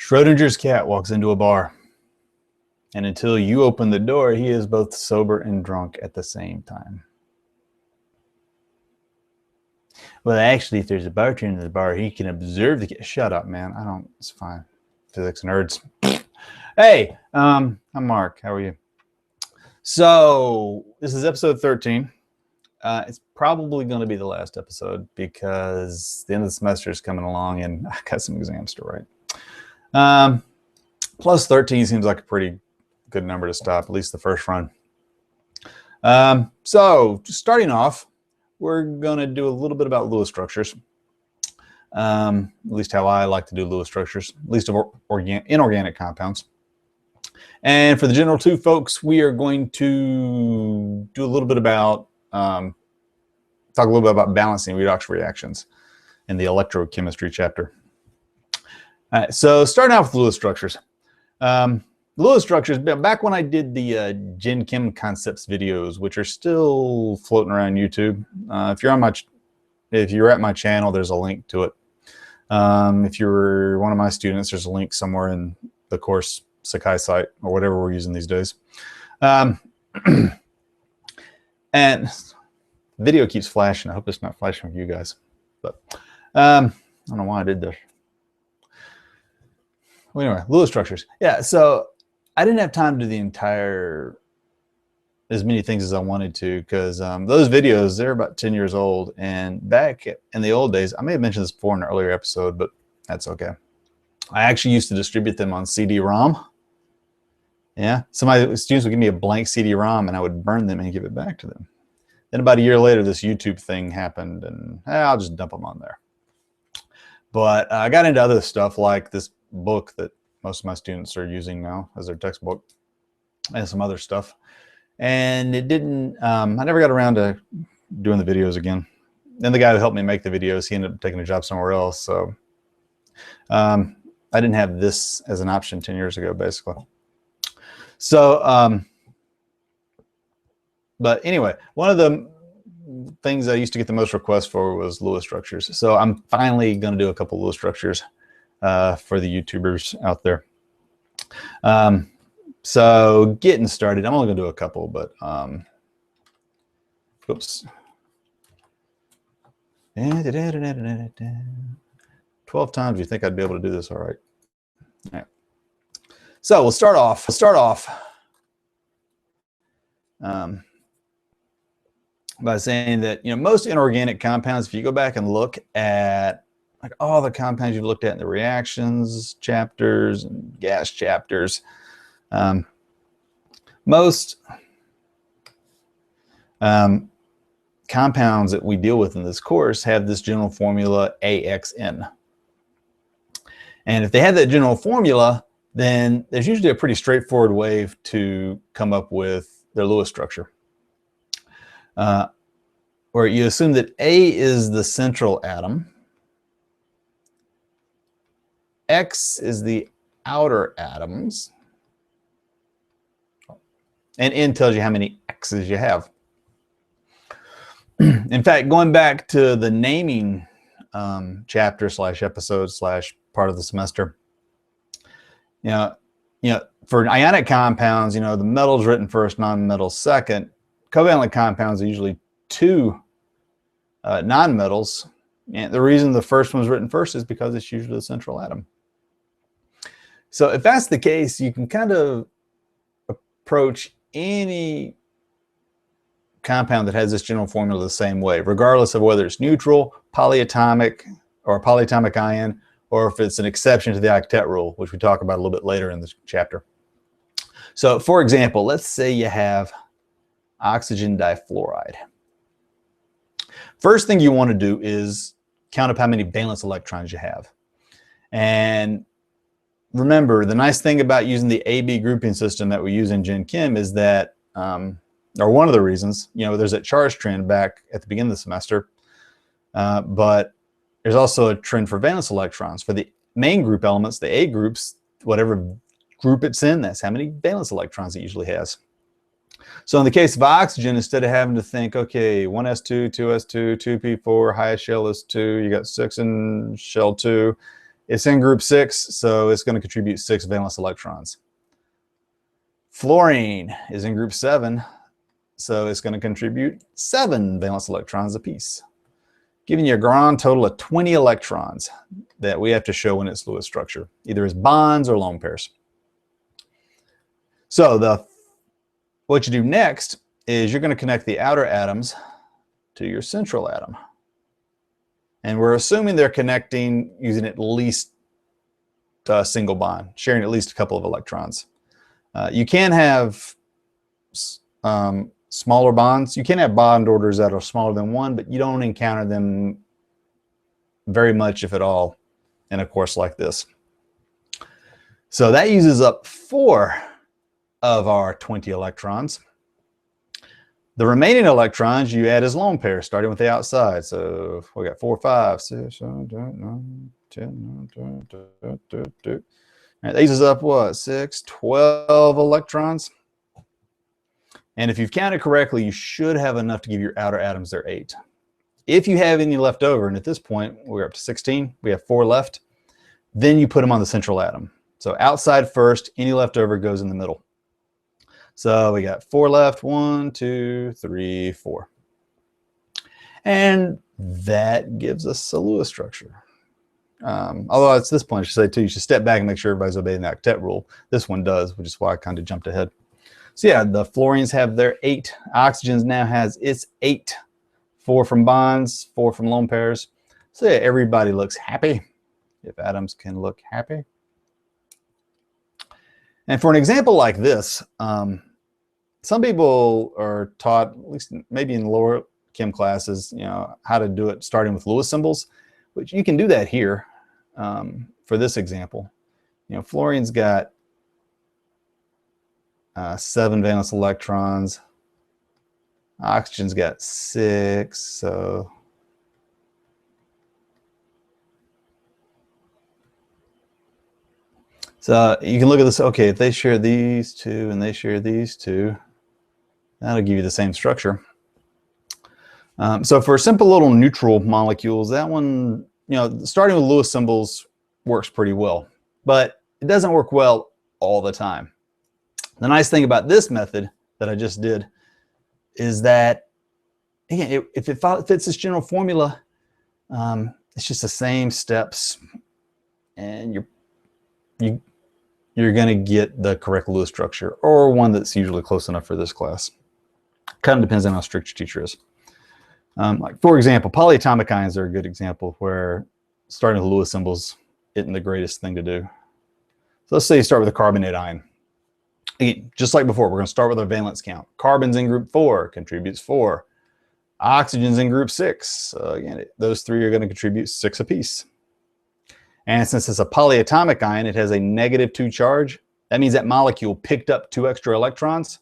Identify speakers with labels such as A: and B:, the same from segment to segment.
A: Schrodinger's cat walks into a bar, and until you open the door, he is both sober and drunk at the same time. Well, actually, if there's a bartender in the bar, he can observe the cat. Shut up, man. I don't. It's fine. Physics nerds. Hey, I'm Mark. How are you? So this is episode 13. It's probably going to be the last episode because the end of the semester is coming along, and I got some exams to write. Plus 13 seems like a pretty good number to stop, at least the first run. So starting off, we're going to do a little bit about Lewis structures. At least how I like to do Lewis structures, at least of inorganic compounds. And for the General 2 folks, we are going to do a little bit about, talk a little bit about balancing redox reactions in the electrochemistry chapter. All right, so starting out with Lewis structures. Lewis structures, back when I did the Gen Chem concepts videos, which are still floating around YouTube. If you're at my channel, there's a link to it. If you're one of my students, there's a link somewhere in the course Sakai site or whatever we're using these days. And video keeps flashing. I hope it's not flashing for you guys, but I don't know why I did this. Well, anyway, Lewis structures. Yeah, so I didn't have time to do as many things as I wanted to, because those videos, they're about 10 years old. And back in the old days, I may have mentioned this before in an earlier episode, but that's okay. I actually used to distribute them on CD-ROM. Yeah, students would give me a blank CD-ROM and I would burn them and give it back to them. Then about a year later, this YouTube thing happened, and I'll just dump them on there. But I got into other stuff like this book that most of my students are using now as their textbook, and some other stuff. And it didn't, I never got around to doing the videos again. Then the guy who helped me make the videos, he ended up taking a job somewhere else. So I didn't have this as an option 10 years ago, basically. So, but anyway, one of the things I used to get the most requests for was Lewis structures. So I'm finally going to do a couple Lewis structures for the YouTubers out there. So getting started, I'm only going to do a couple, but oops. 12 times, you think I'd be able to do this all right. All right. So we'll start off by saying that, most inorganic compounds, if you go back and look at like all the compounds you've looked at in the reactions chapters and gas chapters, most compounds that we deal with in this course have this general formula AXN. And if they have that general formula, then there's usually a pretty straightforward way to come up with their Lewis structure. Where you assume that A is the central atom, X is the outer atoms, and N tells you how many X's you have. In fact, going back to the naming chapter / episode / part of the semester, for ionic compounds, the metal's written first, non-metals second. Covalent compounds are usually two non-metals. And the reason the first one's written first is because it's usually the central atom. So if that's the case, you can kind of approach any compound that has this general formula the same way, regardless of whether it's neutral, polyatomic, or a polyatomic ion, or if it's an exception to the octet rule, which we talk about a little bit later in this chapter. So for example, let's say you have oxygen difluoride. First thing you want to do is count up how many valence electrons you have. And remember, the nice thing about using the AB grouping system that we use in Gen Chem is that, or one of the reasons, there's that charge trend back at the beginning of the semester, but there's also a trend for valence electrons. For the main group elements, the A groups, whatever group it's in, that's how many valence electrons it usually has. So in the case of oxygen, instead of having to think, okay, 1s2, 2s2, 2p4, highest shell is 2, you got 6 in shell 2, It's in group 6, so it's going to contribute 6 valence electrons. Fluorine is in group 7, so it's going to contribute 7 valence electrons apiece, giving you a grand total of 20 electrons that we have to show in its Lewis structure, either as bonds or lone pairs. So what you do next is you're going to connect the outer atoms to your central atom. And we're assuming they're connecting using at least a single bond, sharing at least a couple of electrons. You can have smaller bonds. You can have bond orders that are smaller than 1, but you don't encounter them very much, if at all, in a course like this. So that uses up 4 of our 20 electrons. The remaining electrons you add as lone pairs, starting with the outside. So we got 4, 5, 6, 7, 8, 9, 10, 11, 12. Right, that uses up what? 6, 12 electrons. And if you've counted correctly, you should have enough to give your outer atoms their 8. If you have any left over, and at this point we're up to 16, we have 4 left, then you put them on the central atom. So outside first, any left over goes in the middle. So we got 4 left, 1, 2, 3, 4. And that gives us a Lewis structure. Although at this point, I should say too, you should step back and make sure everybody's obeying the octet rule. This one does, which is why I kind of jumped ahead. So yeah, the fluorines have their 8. Oxygens now has its 8. 4 from bonds, 4 from lone pairs. So yeah, everybody looks happy, if atoms can look happy. And for an example like this, some people are taught, at least maybe in lower chem classes, how to do it starting with Lewis symbols, which you can do that here for this example. Fluorine's got 7 valence electrons. Oxygen's got 6, so you can look at this. Okay, if they share these 2 and they share these 2, that'll give you the same structure. So for simple little neutral molecules, that one, starting with Lewis symbols works pretty well, but it doesn't work well all the time. The nice thing about this method that I just did is that, again, if it fits this general formula, it's just the same steps, and you're going to get the correct Lewis structure, or one that's usually close enough for this class. Kind of depends on how strict your teacher is. Like for example, polyatomic ions are a good example where starting with Lewis symbols isn't the greatest thing to do. So let's say you start with a carbonate ion. Again, just like before, we're going to start with our valence count. Carbon's in group 4, contributes 4. Oxygen's in group 6. So again, those 3 are going to contribute 6 apiece. And since it's a polyatomic ion, it has a -2 charge. That means that molecule picked up 2 extra electrons.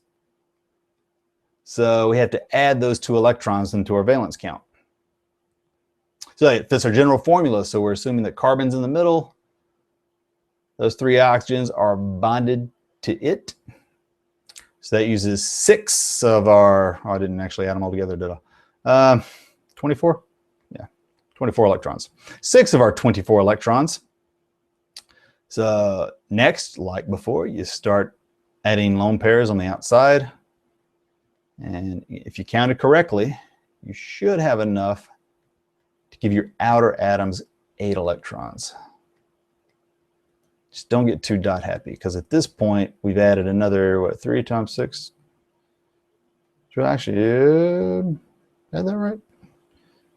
A: So we have to add those 2 electrons into our valence count. So it fits our general formula. So we're assuming that carbon's in the middle. Those 3 oxygens are bonded to it. So that uses 6 of our, I didn't actually add them all together, did I? 24? Yeah, 24 electrons. 6 of our 24 electrons. So next, like before, you start adding lone pairs on the outside. And if you counted correctly, you should have enough to give your outer atoms 8 electrons. Just don't get too dot happy, because at this point we've added another, what, 3 times 6? So actually, had that right?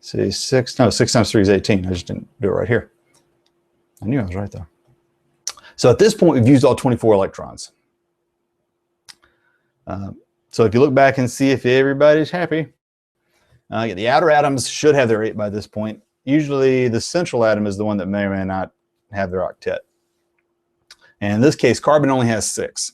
A: See, 6 times 3 is 18. I just didn't do it right here. I knew I was right though. So at this point, we've used all 24 electrons. So if you look back and see if everybody's happy, the outer atoms should have their 8 by this point. Usually the central atom is the one that may or may not have their octet. And in this case, carbon only has 6.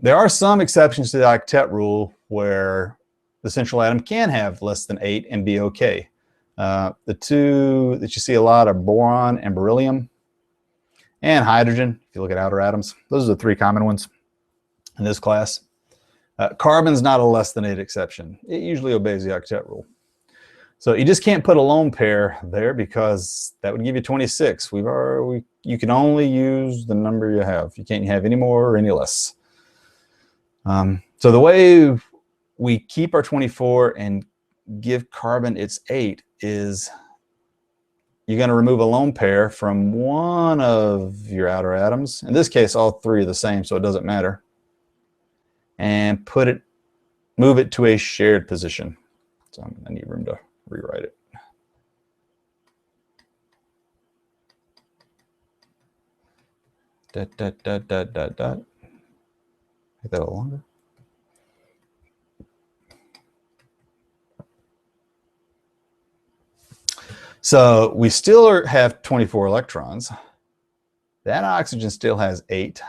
A: There are some exceptions to the octet rule where the central atom can have less than 8 and be okay. The 2 that you see a lot are boron and beryllium, and hydrogen, if you look at outer atoms. Those are the 3 common ones in this class. Carbon's not a less than 8 exception. It usually obeys the octet rule. So you just can't put a lone pair there because that would give you 26. You can only use the number you have. You can't have any more or any less. So the way we keep our 24 and give carbon its 8 is you're going to remove a lone pair from one of your outer atoms. In this case, all three are the same, so it doesn't matter. And move it to a shared position. So I need room to rewrite it. Make that a little longer. So we still have 24 electrons. That oxygen still has 8,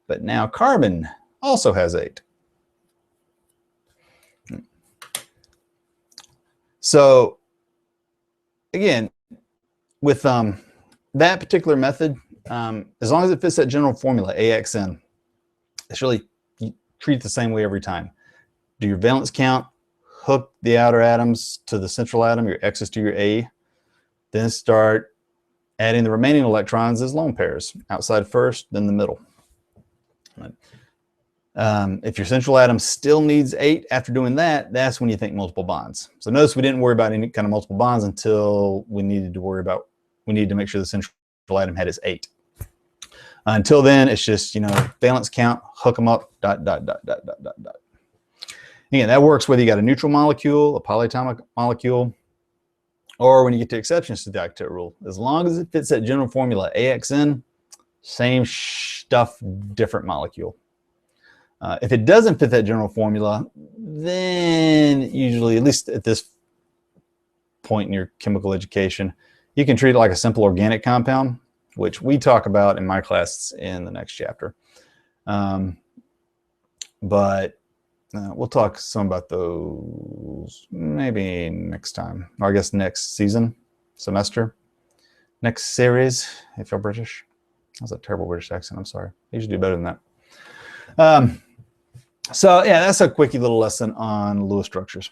A: but now carbon also has 8. So again, with that particular method, as long as it fits that general formula, AXN, it's really, you treat it the same way every time. Do your valence count, hook the outer atoms to the central atom, your X's to your A, then start adding the remaining electrons as lone pairs, outside first, then the middle. If your central atom still needs 8 after doing that, that's when you think multiple bonds. So notice we didn't worry about any kind of multiple bonds until we needed to make sure the central atom had its 8. Until then, it's just, valence count, hook them up, ... Again, that works whether you got a neutral molecule, a polyatomic molecule, or when you get to exceptions to the octet rule. As long as it fits that general formula, AXN, same stuff, different molecule. If it doesn't fit that general formula, then usually, at least at this point in your chemical education, you can treat it like a simple organic compound, which we talk about in my class in the next chapter. But we'll talk some about those maybe next time, or I guess next semester, next series, if you're British. That's a terrible British accent, I'm sorry. You should do better than that. So yeah, that's a quickie little lesson on Lewis structures.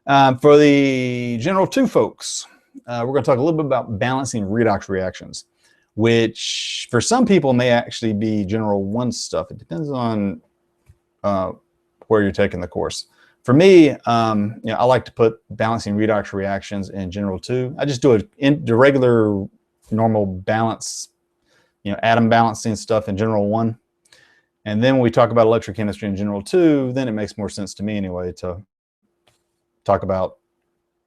A: For the General 2 folks, we're going to talk a little bit about balancing redox reactions, which for some people may actually be General 1 stuff. It depends on where you're taking the course. For me, I like to put balancing redox reactions in General 2. I just do the regular normal balance, atom balancing stuff in General 1. And then when we talk about electrochemistry in General 2, then it makes more sense to me anyway to talk about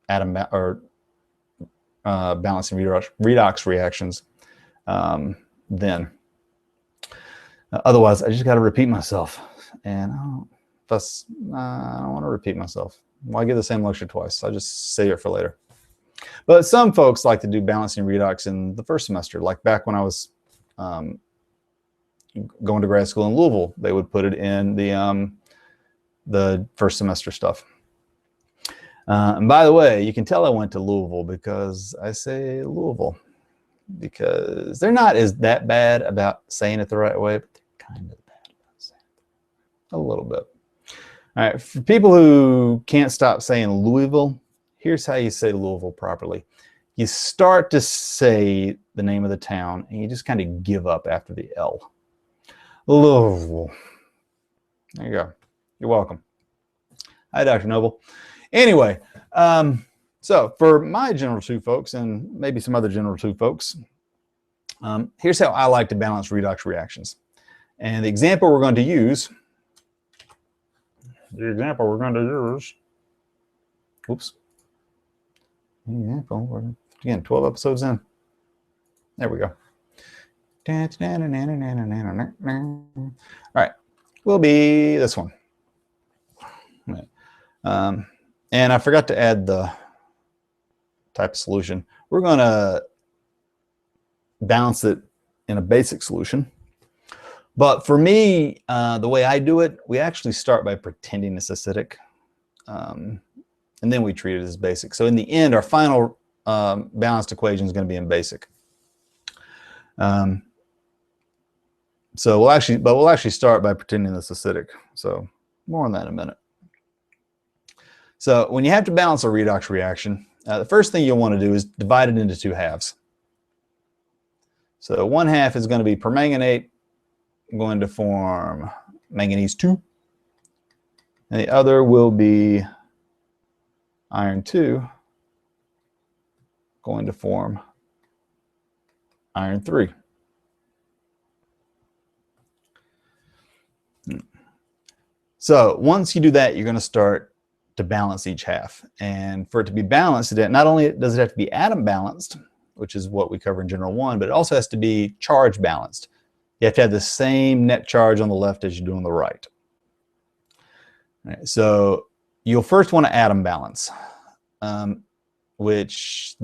A: balancing redox reactions then. Otherwise, I just got to repeat myself. And I don't want to repeat myself. Why give the same lecture twice? I'll just save it for later. But some folks like to do balancing redox in the first semester, like back when I was going to grad school in Louisville, they would put it in the first semester stuff. And by the way, you can tell I went to Louisville because I say Louisville, because they're not that bad about saying it the right way, but they're kind of bad about saying it a little bit. All right, for people who can't stop saying Louisville, here's how you say Louisville properly. You start to say the name of the town, and you just kind of give up after the L. Louisville. There you go. You're welcome. Hi, Dr. Noble. Anyway, so for my General 2 folks, and maybe some other General 2 folks, here's how I like to balance redox reactions. And the example we're going to use, oops. Again, 12 episodes in. There we go. All right, will be this one. And I forgot to add the type of solution. We're going to balance it in a basic solution. But for me, the way I do it, we actually start by pretending it's acidic. And then we treat it as basic. So in the end, our final balanced equation is going to be in basic. So we'll actually start by pretending it's acidic. So more on that in a minute. So when you have to balance a redox reaction, the first thing you'll want to do is divide it into two halves. So one half is going to be permanganate, going to form manganese 2. And the other will be iron 2, going to form iron 3. So once you do that, you're going to start to balance each half. And for it to be balanced, not only does it have to be atom balanced, which is what we cover in General 1, but it also has to be charge balanced. You have to have the same net charge on the left as you do on the right. All right, so you'll first want to atom balance, which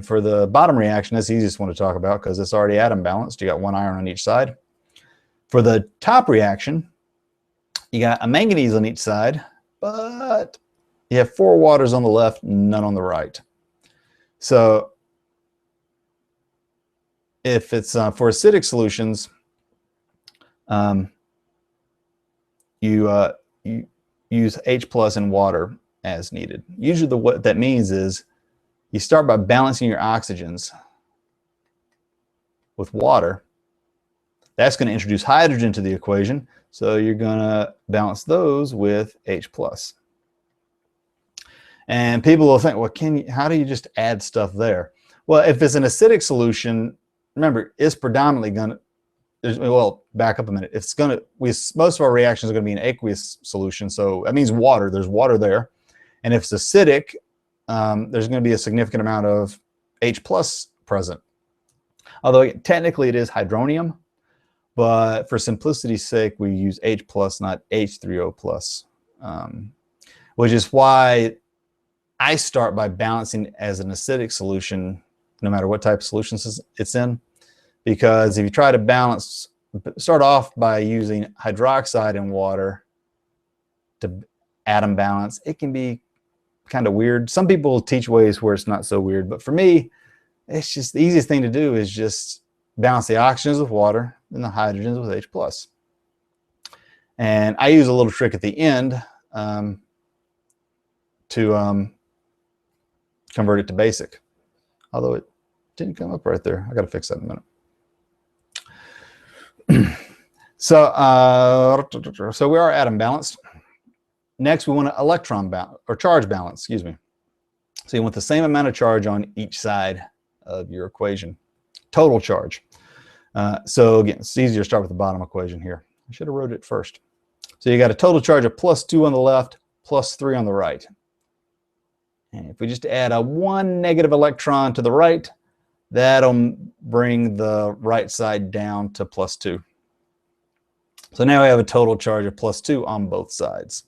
A: for the bottom reaction, that's the easiest one to talk about because it's already atom balanced. You got one iron on each side. For the top reaction, you got a manganese on each side, but you have 4 waters on the left, none on the right. So if it's for acidic solutions, you use H plus in water as needed. Usually what that means is you start by balancing your oxygens with water. That's going to introduce hydrogen to the equation, so you're going to balance those with H plus. And people will think, well, how do you just add stuff there? Well, if it's an acidic solution, remember, it's predominantly going to, well, back up a minute. It's going to, most of our reactions are going to be an aqueous solution, so that means water. There's water there. And if it's acidic, there's going to be a significant amount of H plus present. Although technically it is hydronium, but for simplicity's sake, we use H plus, not H3O plus, which is why I start by balancing as an acidic solution, no matter what type of solution it's in. Because if you try to balance, start off by using hydroxide in water to atom balance, it can be kind of weird. Some people teach ways where it's not so weird, but for me, it's just the easiest thing to do is just balance the oxygens with water and the hydrogens with H plus. And I use a little trick at the end to convert it to basic. Although it didn't come up right there. I got to fix that in a minute. So we are atom balanced. Next, we want to electron balance, or charge balance, excuse me. So you want the same amount of charge on each side of your equation. Total charge. So again, it's easier to start with the bottom equation here. I should have wrote it first. So you got a total charge of +2 on the left, +3 on the right. And if we just add a 1 negative electron to the right, that'll bring the right side down to +2. So now we have a total charge of +2 on both sides.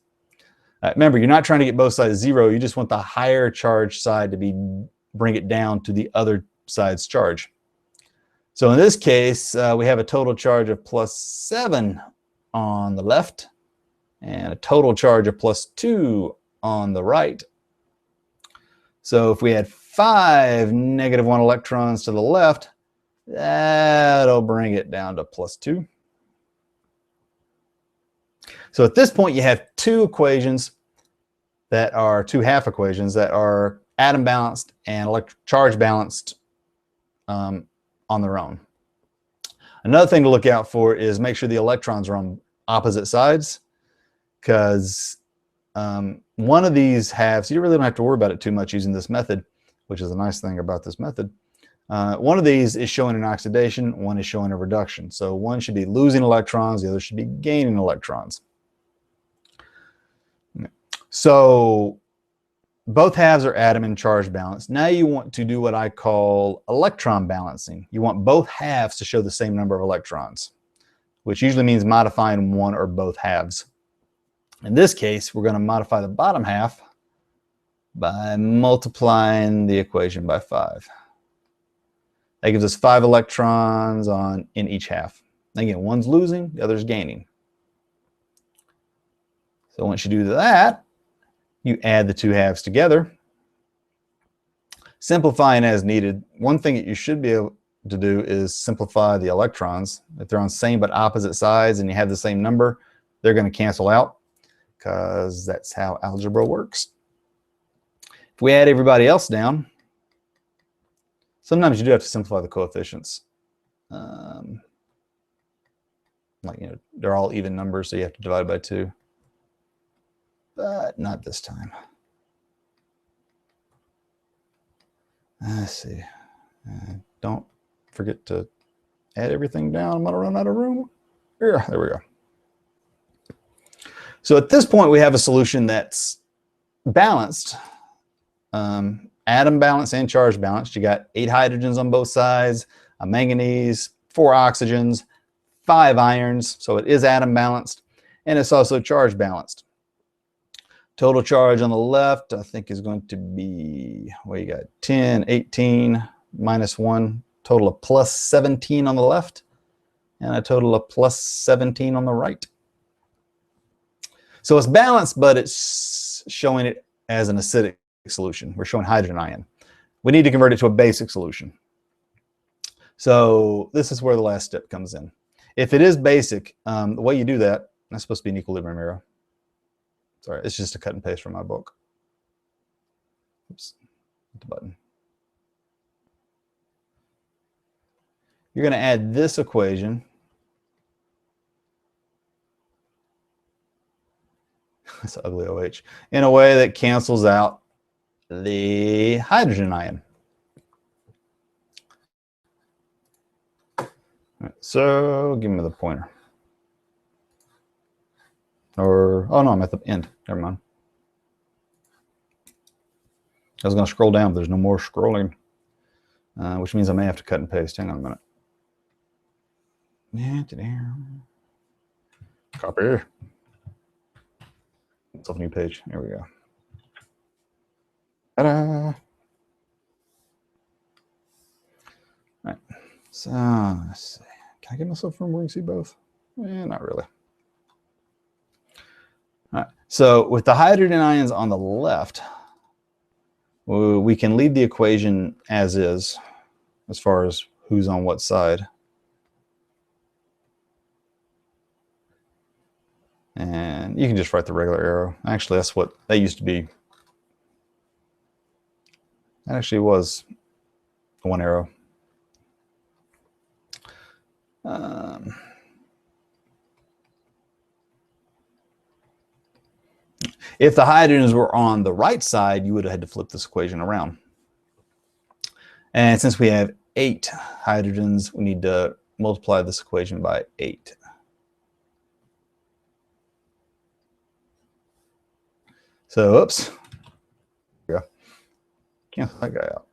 A: Remember, you're not trying to get both sides 0. You just want the higher charge side to bring it down to the other side's charge. So in this case, we have a total charge of +7 on the left and a total charge of +2 on the right. So if we add 5 -1 electrons to the left, that'll bring it down to +2. So at this point, you have two equations that are two half equations that are atom balanced and charge balanced on their own. Another thing to look out for is make sure the electrons are on opposite sides, because one of these halves, you really don't have to worry about it too much using this method, which is a nice thing about this method. One of these is showing an oxidation, one is showing a reduction. So one should be losing electrons, the other should be gaining electrons. So both halves are atom and charge balanced. Now you want to do what I call electron balancing. You want both halves to show the same number of electrons, which usually means modifying one or both halves. In this case, we're going to modify the bottom half by multiplying the equation by 5. That gives us 5 electrons in each half. Again, one's losing, the other's gaining. So once you do that, you add the two halves together, simplifying as needed. One thing that you should be able to do is simplify the electrons. If they're on same but opposite sides and you have the same number, they're going to cancel out, because that's how algebra works. If we add everybody else down, sometimes you do have to simplify the coefficients. Like, they're all even numbers, so you have to divide by 2. But not this time. Let's see. Don't forget to add everything down. I'm going to run out of room. There we go. So at this point, we have a solution that's balanced, atom balanced and charge balanced. You got 8 hydrogens on both sides, a manganese, 4 oxygens, 5 irons. So it is atom balanced, and it's also charge balanced. Total charge on the left, I think, is going to be, well, you got 10, 18, minus 1, total of plus 17 on the left, and a total of plus 17 on the right. So it's balanced, but it's showing it as an acidic solution. We're showing hydrogen ion. We need to convert it to a basic solution. So this is where the last step comes in. If it is basic, the way you do that, that's supposed to be an equilibrium arrow. Sorry, it's just a cut and paste from my book. Oops, hit the button. You're going to add this equation. It's an ugly OH. In a way that cancels out the hydrogen ion. All right, so give me the pointer. Or, oh no, I'm at the end. Never mind. I was going to scroll down, but there's no more scrolling, which means I may have to cut and paste. Hang on a minute. Copy. It's off a new page. There we go. Ta-da! All right. So let's see. Can I get myself room where you can see both? Not really. All right. So with the hydrogen ions on the left, we can leave the equation as is, as far as who's on what side. And you can just write the regular arrow. Actually, that's what that used to be. That actually was one arrow. If the hydrogens were on the right side, you would have had to flip this equation around. And since we have 8 hydrogens, we need to multiply this equation by 8. So, oops. There we go. Cancel that guy out.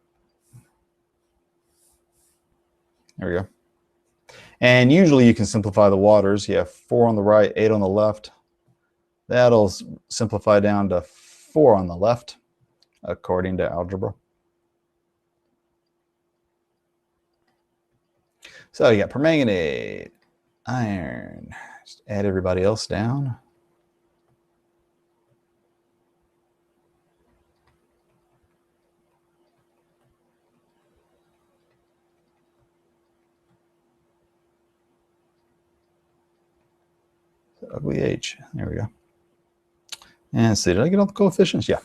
A: There we go. And usually you can simplify the waters. You have 4 on the right, 8 on the left. That'll simplify down to 4 on the left, according to algebra. So you got permanganate, iron. Just add everybody else down. Ugly H. There we go. And let's see, did I get all the coefficients? Yeah.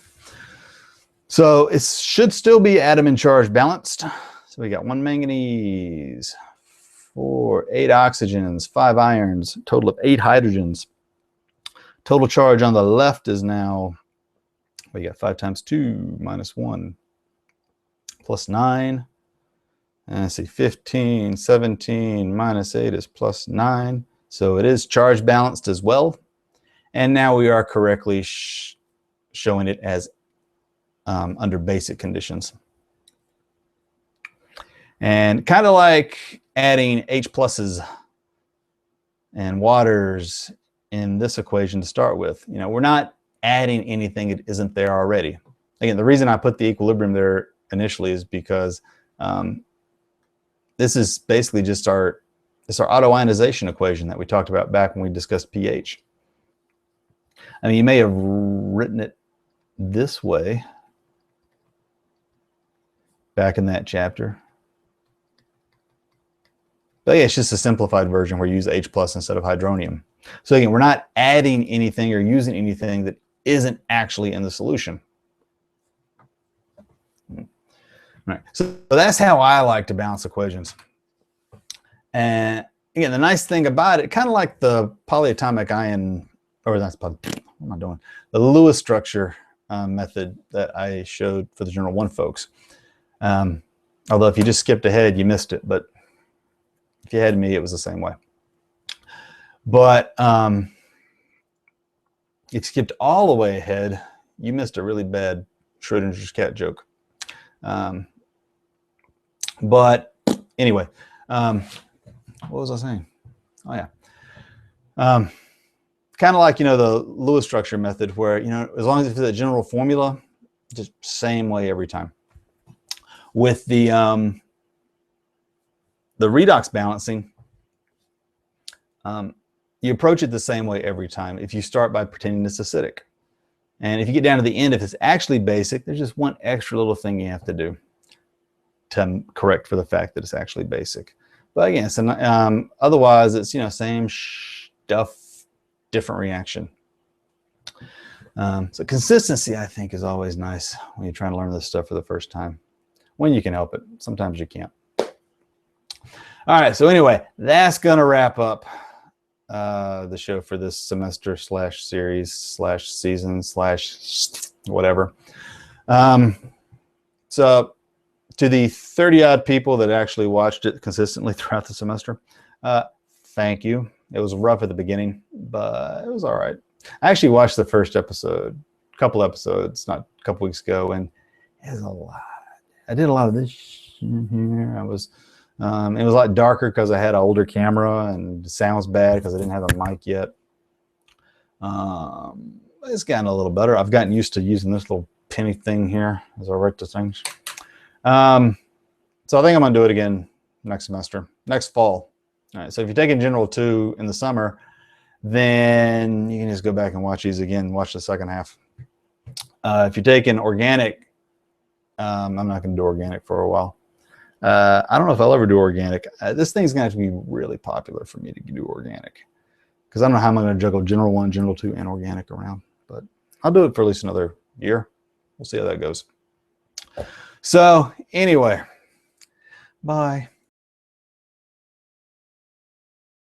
A: So it should still be atom and charge balanced. So we got 1 manganese, 8 oxygens, 5 irons, total of 8 hydrogens. Total charge on the left is now, we got 5 times 2 minus 1 plus 9. And let's see, 15, 17 minus 8 is plus 9. So it is charge balanced as well. And now we are correctly showing it as under basic conditions. And kind of like adding H pluses and waters in this equation to start with. We're not adding anything that isn't there already. Again, the reason I put the equilibrium there initially is because this is basically just our autoionization equation that we talked about back when we discussed pH. I mean, you may have written it this way back in that chapter. But yeah, it's just a simplified version where you use H plus instead of hydronium. So again, we're not adding anything or using anything that isn't actually in the solution. Right. So that's how I like to balance equations. And again, the nice thing about it, kind of like the polyatomic ion, or that's what am I doing? The Lewis structure method that I showed for the Journal 1 folks. Although if you just skipped ahead, you missed it. But if you had me, it was the same way. But if you skipped all the way ahead, you missed a really bad Schrodinger's cat joke. But anyway, what was I saying? Oh yeah. Kind of like, you know, the Lewis structure method where, you know, as long as it's the general formula, just same way every time. With the redox balancing, you approach it the same way every time if you start by pretending it's acidic. And if you get down to the end, if it's actually basic, there's just one extra little thing you have to do to correct for the fact that it's actually basic. But again, so, otherwise it's, you know, same stuff, different reaction. So consistency, I think, is always nice when you're trying to learn this stuff for the first time. When you can help it. Sometimes you can't. All right, so anyway, that's going to wrap up the show for this semester slash series slash season slash whatever. So to the 30-odd people that actually watched it consistently throughout the semester, thank you. It was rough at the beginning, but it was all right. I actually watched the first episode, a couple episodes, not a couple weeks ago, and it was a lot. I did a lot of this here. It was a lot darker because I had an older camera, and it sounds bad because I didn't have a mic yet. It's gotten a little better. I've gotten used to using this little penny thing here as I write the things. So I think I'm going to do it again next semester, next fall. All right, so if you're taking General 2 in the summer, then you can just go back and watch these again, watch the second half. If you're taking organic, I'm not going to do organic for a while. I don't know if I'll ever do organic. This thing's going to have to be really popular for me to do organic, because I don't know how I'm going to juggle General 1, General 2, and organic around. But I'll do it for at least another year. We'll see how that goes. So anyway, bye.